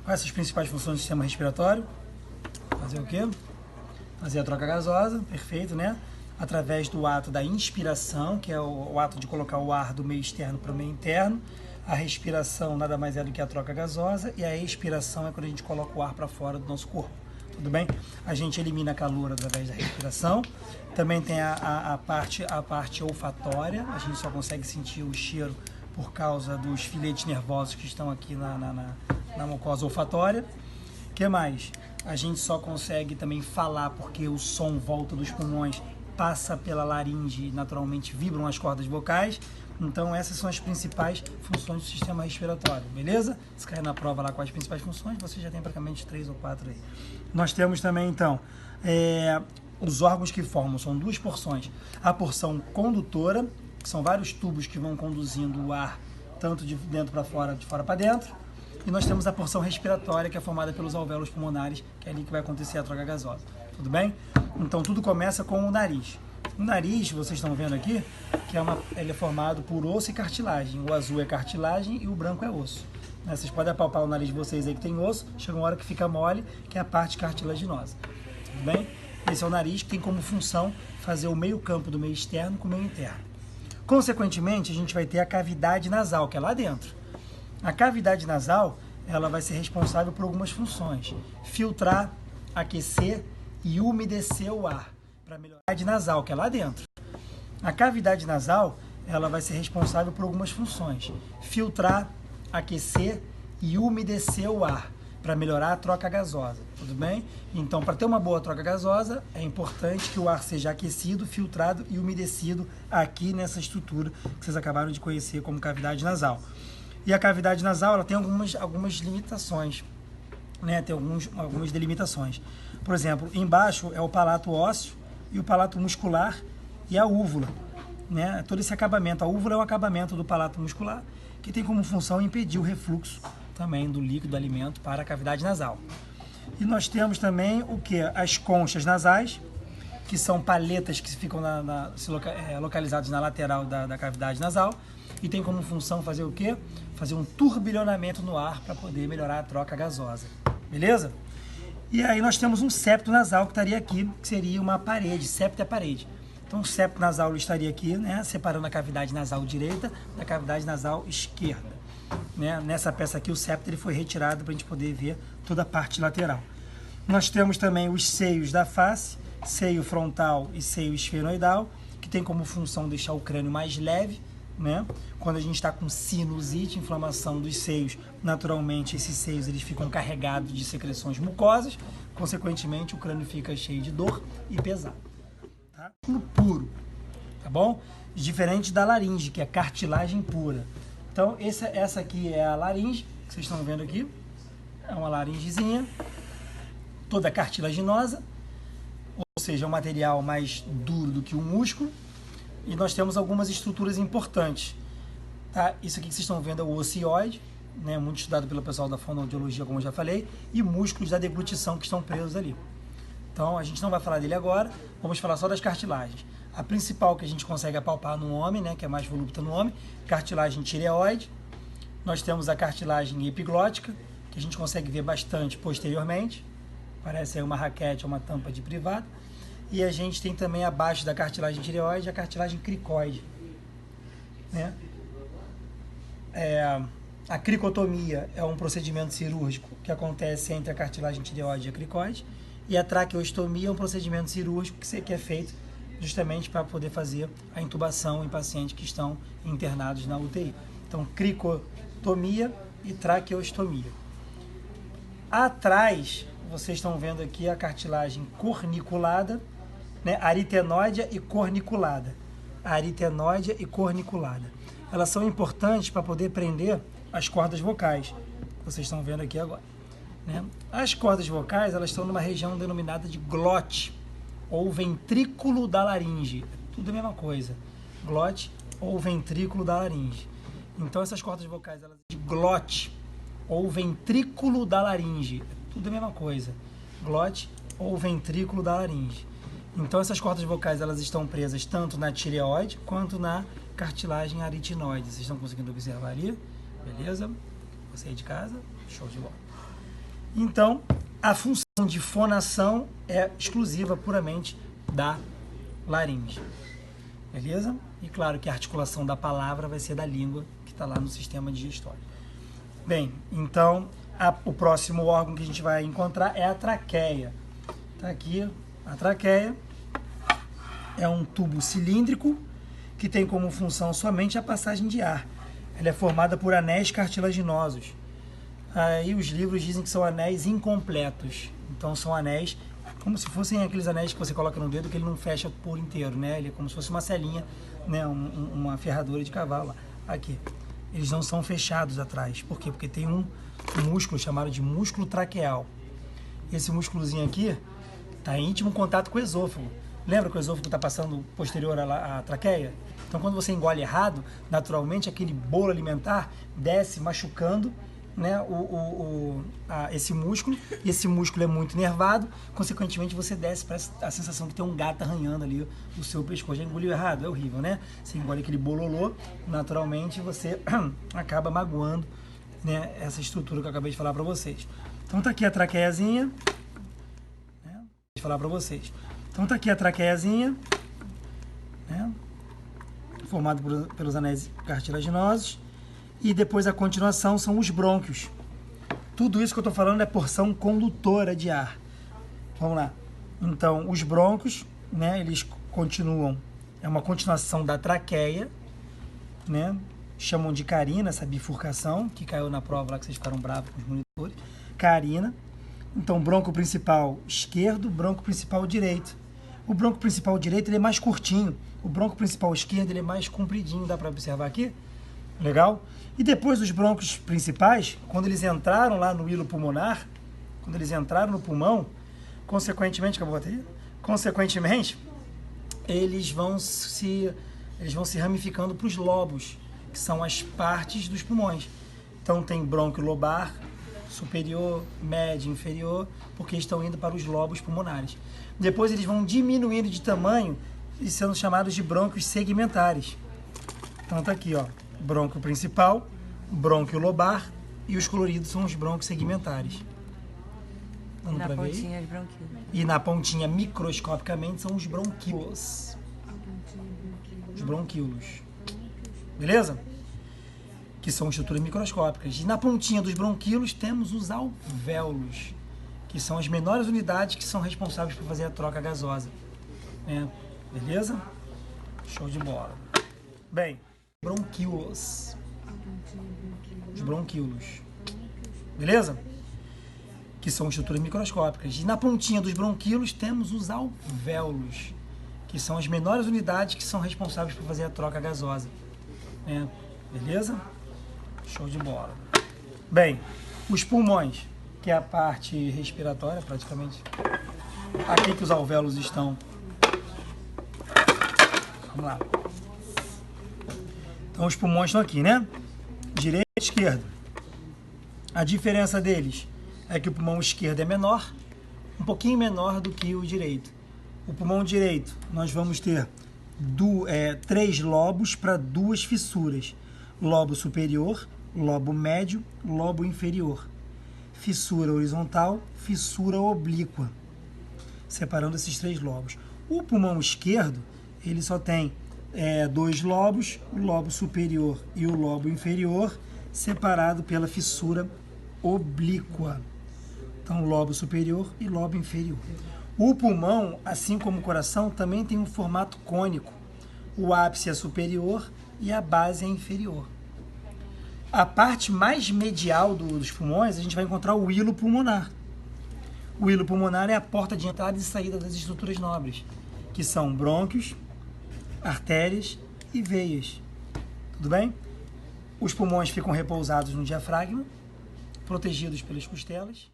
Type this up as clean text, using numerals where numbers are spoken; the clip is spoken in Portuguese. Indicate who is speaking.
Speaker 1: Quais são as principais funções do sistema respiratório? Fazer o quê? Fazer a troca gasosa, perfeito, né? Através do ato da inspiração, que é o ato de colocar o ar do meio externo para o meio interno. A respiração nada mais é do que a troca gasosa, e a expiração é quando a gente coloca o ar para fora do nosso corpo. Tudo bem? A gente elimina calor através da respiração. Também tem a parte olfatória. A gente só consegue sentir o cheiro por causa dos filetes nervosos que estão aqui na mucosa olfatória. O que mais? A gente só consegue também falar porque o som volta dos pulmões, passa pela laringe e naturalmente vibram as cordas vocais. Então essas são as principais funções do sistema respiratório, beleza? Se cair na prova lá com as principais funções, você já tem praticamente 3 ou 4 aí. Nós temos também então os órgãos que formam, são duas porções. A porção condutora, que são vários tubos que vão conduzindo o ar tanto de dentro para fora, de fora para dentro. E nós temos a porção respiratória, que é formada pelos alvéolos pulmonares, que é ali que vai acontecer a troca gasosa. Tudo bem? Então tudo começa com o nariz. O nariz, vocês estão vendo aqui, que ele é formado por osso e cartilagem. O azul é cartilagem e o branco é osso. Vocês podem apalpar o nariz de vocês aí que tem osso, chega uma hora que fica mole, que é a parte cartilaginosa. Tudo bem? Esse é o nariz que tem como função fazer o meio campo do meio externo com o meio interno. Consequentemente, a gente vai ter a cavidade nasal, que é lá dentro. A cavidade nasal, ela vai ser responsável por algumas funções. Filtrar, aquecer e umedecer o ar. Para melhorar a cavidade nasal, que é lá dentro. A cavidade nasal, ela vai ser responsável por algumas funções. Filtrar, aquecer e umedecer o ar. Para melhorar a troca gasosa, tudo bem? Então, para ter uma boa troca gasosa, é importante que o ar seja aquecido, filtrado e umedecido aqui nessa estrutura que vocês acabaram de conhecer como cavidade nasal. E a cavidade nasal, ela tem algumas limitações, né? Tem algumas delimitações. Por exemplo, embaixo é o palato ósseo e o palato muscular e a úvula, né? Todo esse acabamento. A úvula é um acabamento do palato muscular que tem como função impedir o refluxo também do líquido do alimento para a cavidade nasal. E nós temos também o que? As conchas nasais, que são paletas que ficam localizadas na lateral da cavidade nasal e tem como função fazer o quê? Fazer um turbilhonamento no ar para poder melhorar a troca gasosa. Beleza? E aí nós temos um septo nasal que estaria aqui, que seria uma parede. Septo é parede. Então o septo nasal estaria aqui, né, separando a cavidade nasal direita da cavidade nasal esquerda. Né? Nessa peça aqui o septo ele foi retirado para a gente poder ver toda a parte lateral. Nós temos também os seios da face, seio frontal e seio esfenoidal, que tem como função deixar o crânio mais leve, né? Quando a gente está com sinusite, inflamação dos seios, naturalmente esses seios eles ficam carregados de secreções mucosas, consequentemente o crânio fica cheio de dor e pesado. Tá? Puro, tá bom? Diferente da laringe, que é cartilagem pura. Então essa aqui é a laringe, que vocês estão vendo aqui, é uma laringezinha, toda cartilaginosa, ou seja, é um material mais duro do que o músculo. E nós temos algumas estruturas importantes. Tá? Isso aqui que vocês estão vendo é o ocioide, né? Muito estudado pelo pessoal da fonoaudiologia, como eu já falei, e músculos da deglutição que estão presos ali. Então a gente não vai falar dele agora, vamos falar só das cartilagens. A principal que a gente consegue apalpar no homem, né? Que é mais volúpita no homem, cartilagem tireoide. Nós temos a cartilagem epiglótica, que a gente consegue ver bastante posteriormente. Parece aí uma raquete ou uma tampa de privado. E a gente tem também abaixo da cartilagem tireoide a cartilagem cricoide, né? A cricotomia é um procedimento cirúrgico que acontece entre a cartilagem tireoide e a cricoide. E a traqueostomia é um procedimento cirúrgico que é feito justamente para poder fazer a intubação em pacientes que estão internados na UTI. Então, cricotomia e traqueostomia. Atrás, vocês estão vendo aqui a cartilagem corniculada, né? Aritenoidea e corniculada. Aritenoidea e corniculada. Elas são importantes para poder prender as cordas vocais, que vocês estão vendo aqui agora. Né? As cordas vocais, elas estão numa região denominada de glote, ou ventrículo da laringe. Tudo a mesma coisa. Glote ou ventrículo da laringe. Então essas cordas vocais, elas de glote ou ventrículo da laringe. Tudo a mesma coisa. Glote ou ventrículo da laringe. Então essas cordas vocais, elas estão presas tanto na tireoide quanto na cartilagem aritinoide. Vocês estão conseguindo observar ali? Beleza? Você aí de casa? Show de bola. Então, a função de fonação é exclusiva puramente da laringe. Beleza? E claro que a articulação da palavra vai ser da língua, que está lá no sistema digestório. Bem, então, o próximo órgão que a gente vai encontrar é a traqueia. Está aqui a traqueia. É um tubo cilíndrico que tem como função somente a passagem de ar. Ela é formada por anéis cartilaginosos. Aí os livros dizem que são anéis incompletos. Então são anéis como se fossem aqueles anéis que você coloca no dedo que ele não fecha por inteiro, né? Ele é como se fosse uma selinha, né? Uma ferradura de cavalo. Aqui. Eles não são fechados atrás. Por quê? Porque tem um músculo chamado de músculo traqueal. Esse músculozinho aqui está em íntimo contato com o esôfago. Lembra que o esôfago está passando posterior à traqueia? Então, quando você engole errado, naturalmente aquele bolo alimentar desce machucando, né, esse músculo. E esse músculo é muito nervado, consequentemente você desce, parece a sensação que tem um gato arranhando ali o seu pescoço. Já engoliu errado? É horrível, né? Você engole aquele bololô, naturalmente você acaba magoando, né, essa estrutura que eu acabei de falar para vocês. Então tá aqui a traqueiazinha, né? Vou falar para vocês. Então tá aqui a traqueiazinha, né, formado pelos anéis cartilaginosos, e depois a continuação são os brônquios. Tudo isso que eu estou falando é porção condutora de ar. Vamos lá. Então, os brônquios, né, eles continuam, é uma continuação da traqueia, né, chamam de carina, essa bifurcação, que caiu na prova lá que vocês ficaram bravos com os monitores. Carina. Então, brônquio principal esquerdo, brônquio principal direito. O brônquio principal direito ele é mais curtinho. O brônquio principal esquerdo ele é mais compridinho, dá para observar aqui? Legal? E depois dos brônquios principais, quando eles entraram lá no hilo pulmonar, quando eles entraram no pulmão, consequentemente, eles vão se ramificando para os lobos, que são as partes dos pulmões. Então tem brônquio lobar, superior, médio, inferior, porque estão indo para os lobos pulmonares. Depois eles vão diminuindo de tamanho e sendo chamados de brônquios segmentares. Então tá aqui, ó, brônquio principal, brônquio lobar e os coloridos são os brônquios segmentares.
Speaker 2: Na pontinha, os bronquíolos.
Speaker 1: E na pontinha, microscopicamente, são os bronquíolos. Os bronquíolos. Beleza? Que são estruturas microscópicas. E na pontinha dos bronquíolos temos os alvéolos, que são as menores unidades que são responsáveis por fazer a troca gasosa. Beleza? Show de bola. Bem, bronquíolos. Os bronquíolos. Beleza? Que são estruturas microscópicas. E na pontinha dos bronquíolos temos os alvéolos, que são as menores unidades que são responsáveis por fazer a troca gasosa. Beleza? Show de bola. Bem, os pulmões, que é a parte respiratória, praticamente. Aqui que os alvéolos estão. Vamos lá. Então, os pulmões estão aqui, né? Direito e esquerdo. A diferença deles é que o pulmão esquerdo é menor, um pouquinho menor do que o direito. O pulmão direito, nós vamos ter 3 lobos para 2 fissuras. Lobo superior, lobo médio, lobo inferior. Fissura horizontal, fissura oblíqua. Separando esses 3 lobos. O pulmão esquerdo, ele só tem 2 lobos, o lobo superior e o lobo inferior, separado pela fissura oblíqua. Então, lobo superior e lobo inferior. O pulmão, assim como o coração, também tem um formato cônico. O ápice é superior e a base é inferior. A parte mais medial dos pulmões, a gente vai encontrar o hilo pulmonar. O hilo pulmonar é a porta de entrada e saída das estruturas nobres, que são brônquios, artérias e veias. Tudo bem? Os pulmões ficam repousados no diafragma, protegidos pelas costelas.